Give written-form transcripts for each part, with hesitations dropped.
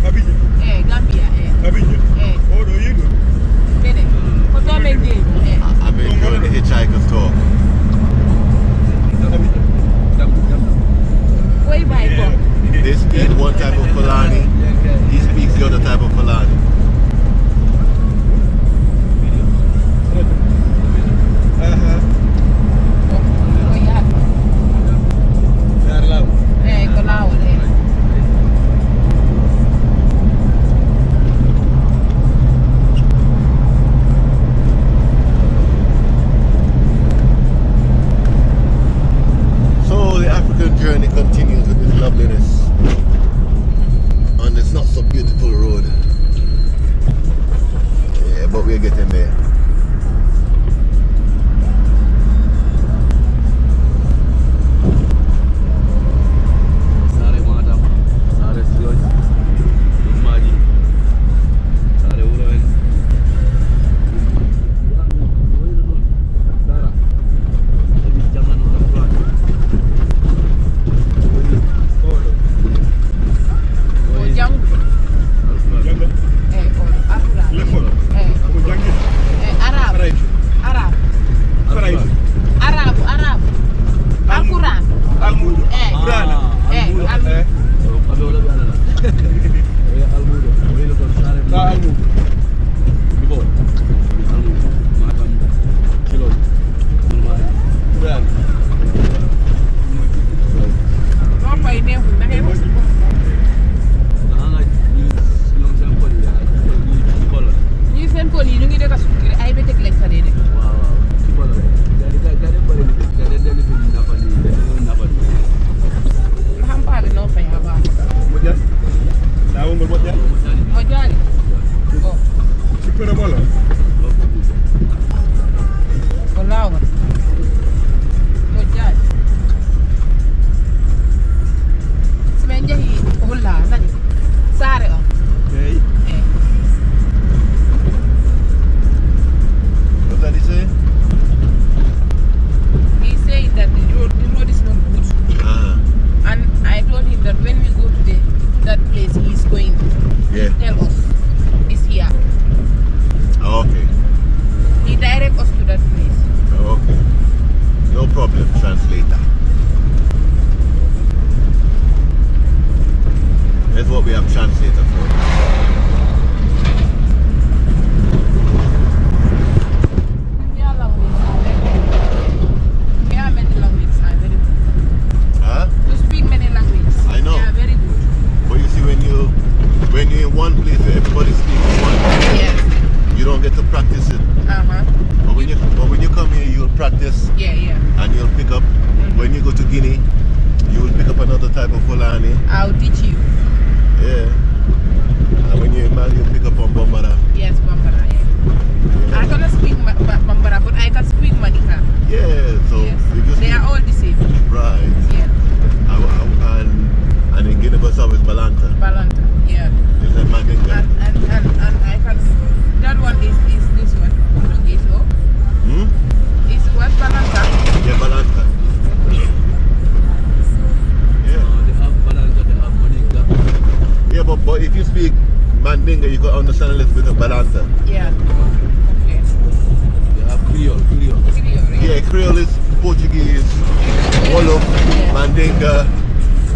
Abidjan. Gambia. Abidjan. Oh, no, you know. Bene. Koto men de. I've been doing the Hitchhikers tour. Where by go? They speak one type of Fulani, he speaks the other type of Fulani. So the African journey continues with this loveliness on this not so beautiful road. Yeah, but we're getting there.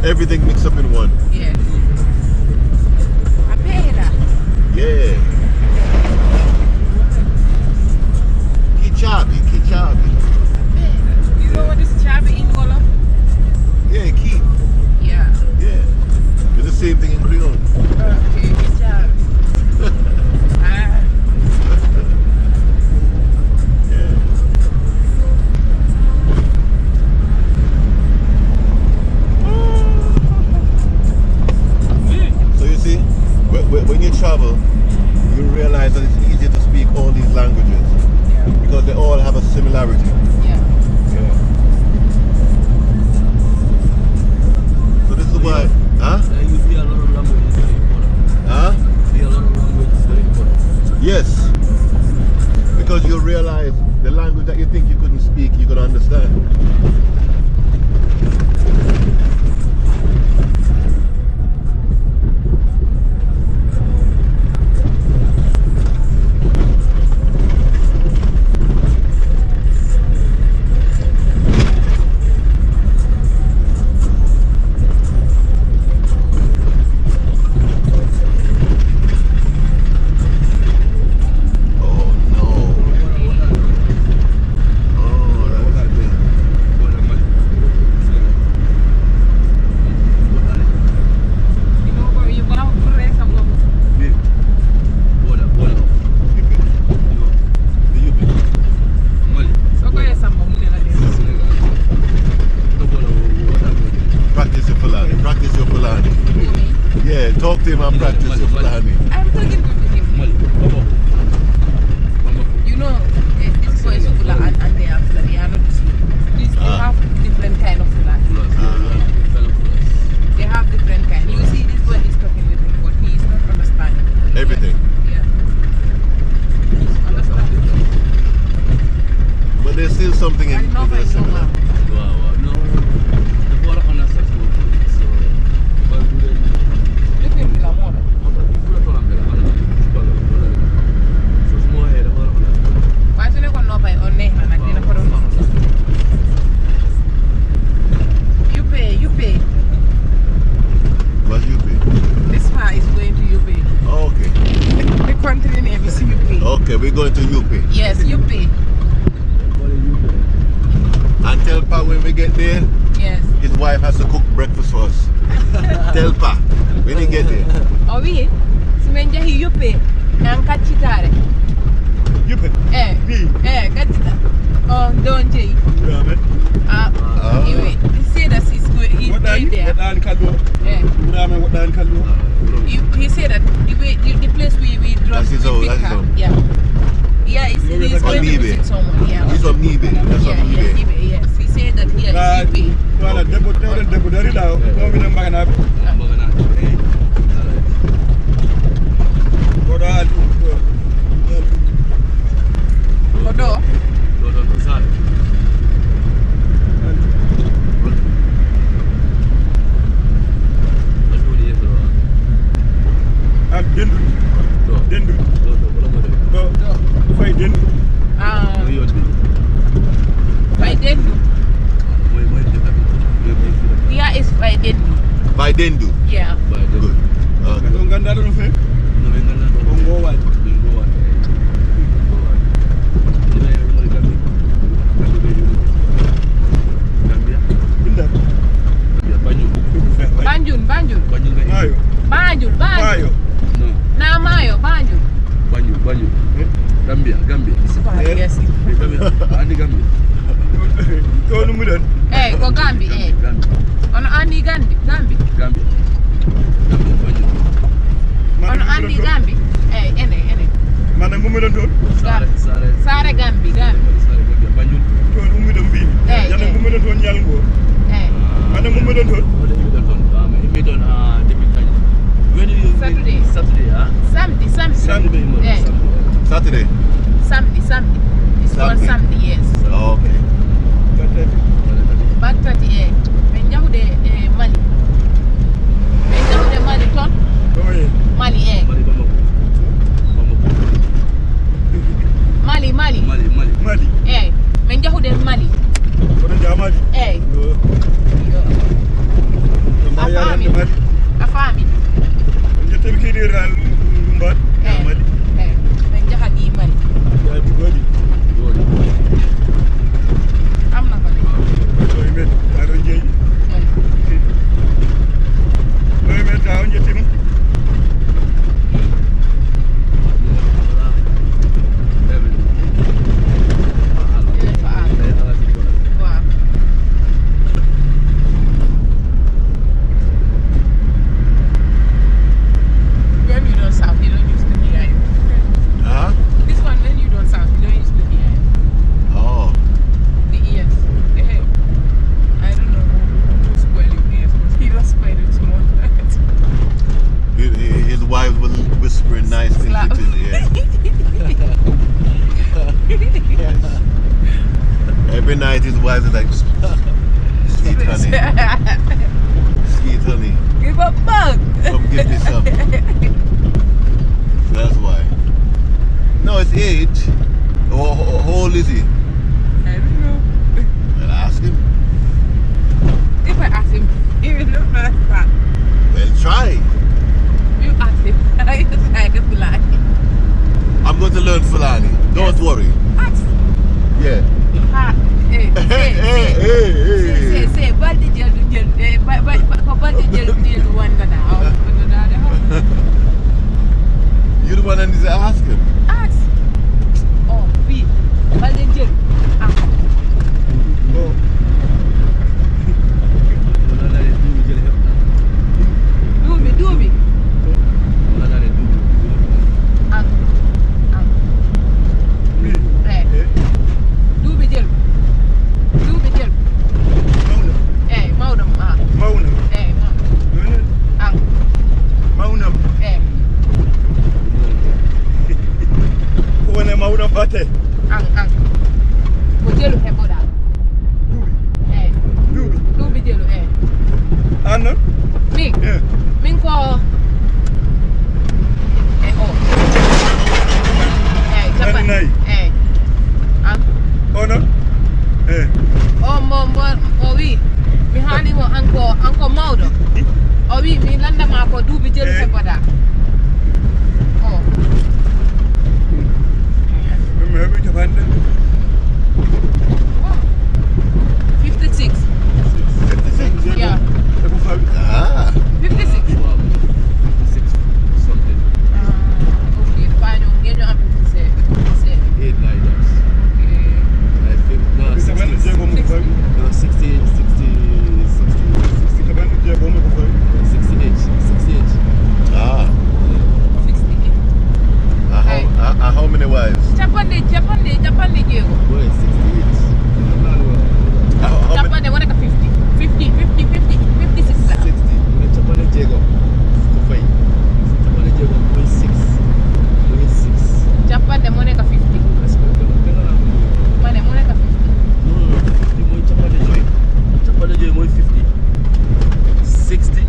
Everything mixed up in one. Yeah. Yeah. Kichabi. You know what is chabi in Wolof? Yeah, ki. Yeah. Yeah. It's the same thing in Creole. Okay, kichabi. When you travel, him and practice your Fulani. I'm talking to him. You know, this boy is Fulani and they are Fulani. They are not the same. They have different kind of Fulani. They have different kind. You see, this boy is talking with him, but he is not understanding. Everything. Yeah. He's understanding. But there's still something in the similar. Youpe. What's Youpe? This far is going to Youpe. Oh, okay. The country name is Youpe. Okay, we're going to Youpe. Yes, Youpe. And tell Pa when we get there, Yes. his wife has to cook breakfast for us. Tell Pa when he get there. Oh, oui. Si menja hi Youpe. Nang kachitare. Youpe. Kachita. Oh, don't you? Yeah, man. Anyway, he said that he's going there. What dan kallo? What dan kallo? He said that the place we drop That's his own, pick that's his her. own. Yeah. Yeah, he's going to visit someone. Yeah. He's from Youpe. That's from Youpe. Youpe, yes. He said that here is Youpe. Wala debbo dari daw. Mo mi dem bagana. Kodo Kodo. dendu. Fay dendu. Fay dendu. Here is Fay dendu. By Dendu. Yeah. Good. Okay. Ko ganda do fe? Bongo wal. Inda. Banjul. Mayo. Mayo. Na Mayo, Banjul. Gambia. Yes. Andi Gambia. Ko nu mu don? Ko Gambi. Ono andi Gambi. Gambia. Ono andi Gambi. Ene. Mana mu don ton? Sare Gambi. Banjul. To nu mu don bi. Yana mu don ton nyal ngo. Mana mu don ton? Saturday. Samedi. Saturday. Samedi. It's called Samedi, yes. Oh, okay. Back 30, men jahude Mali. Men jahude Mali ton? Oye. Mali, Mali. Mali. Men jahude Mali. Ko jamali. Yo. A famille. Njetel ki diral mbat. Mali. Men jahadi Mali. Ya tugodi. Amna ko de. Oye met aro jeyi. Oye met taw njetim. Whispering nice things into his ear. Yes. Every night his wife is like, sweet honey. Sweet honey. Give a bug. Come give me some. That's why. No, it's age. How old is he? I don't know. Well, ask him. If I ask him, he will not understand. Well, try. You ask him. I just like a Fulani. I'm going to learn Fulani. Don't worry. Ask. Yeah. Say, baldi jelu wanda na. You're the one that needs to ask him. Ask. Oh, we. Baldi jelu. Dubi. Anna? Ming. Yeah. Ming ko. Oh. Japan. Nai. Oh no? Oh oui. Mi hani mo anko maudo. Oh oui, mi landa ma ko dubi jelu se pada. Oh. Mimi hebi Japan de. 56. 56. Yeah. Ah. 56. Wow. 6 something. Okay, fine. Ngeno am 57. 8 liners. Okay. I think no, Japan de 60. go mo ko fay. No, 60. Japan de go mo ko fay. 68. Ah. 68. How many wives? Japan de jego. Boy, 68. How Japan many? de wona ka 50. 56 la. 60. When Japan and Jago. To fight. Japan and Jago. Boy, 6. Boy, 6. Japan de wona ka 50. Mane wona ka 50. No, 50 mooy Japan and Joy. Japan and Joy mooy 50. 60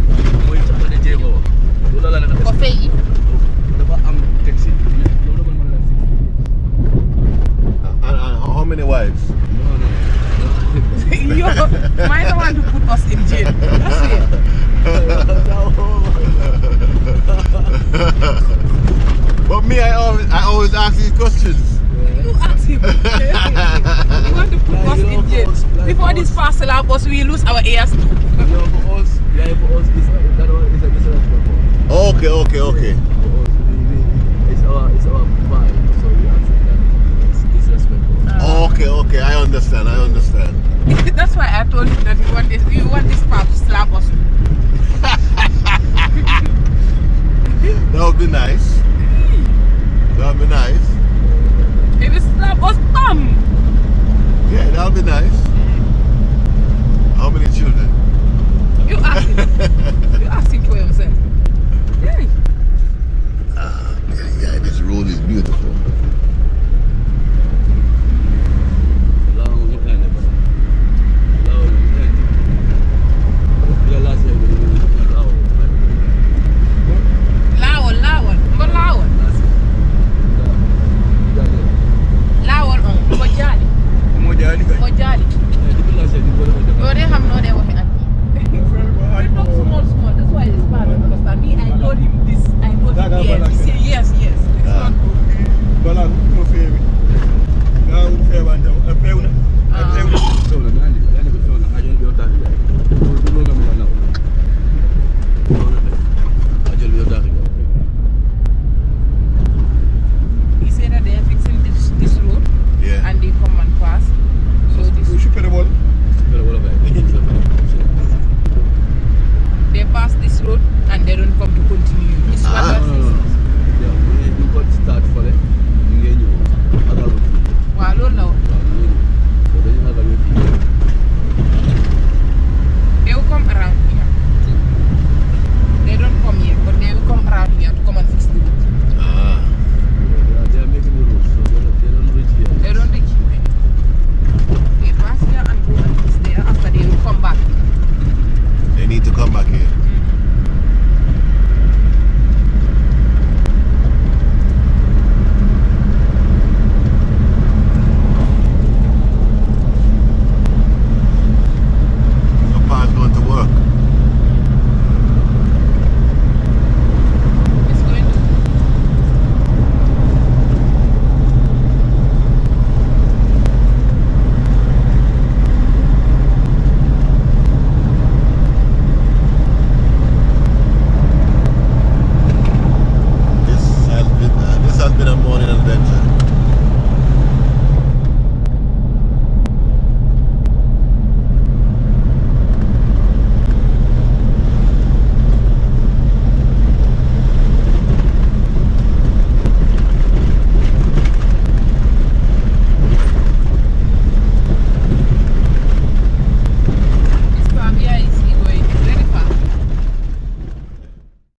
mooy Japan and Jago. Loolu la Ko fay. dafa am taxi. Loolu la mën a 60. And how many wives? No. Yo, might want to put us in jail. That's it. But me, I always ask these questions. You ask him. You want to put us in jail. Before this parcel of us, we lose our ears too. For us, that one is a disrespect. Okay. For us, it's our vibe, so we answer that it's disrespectful. Okay. I understand.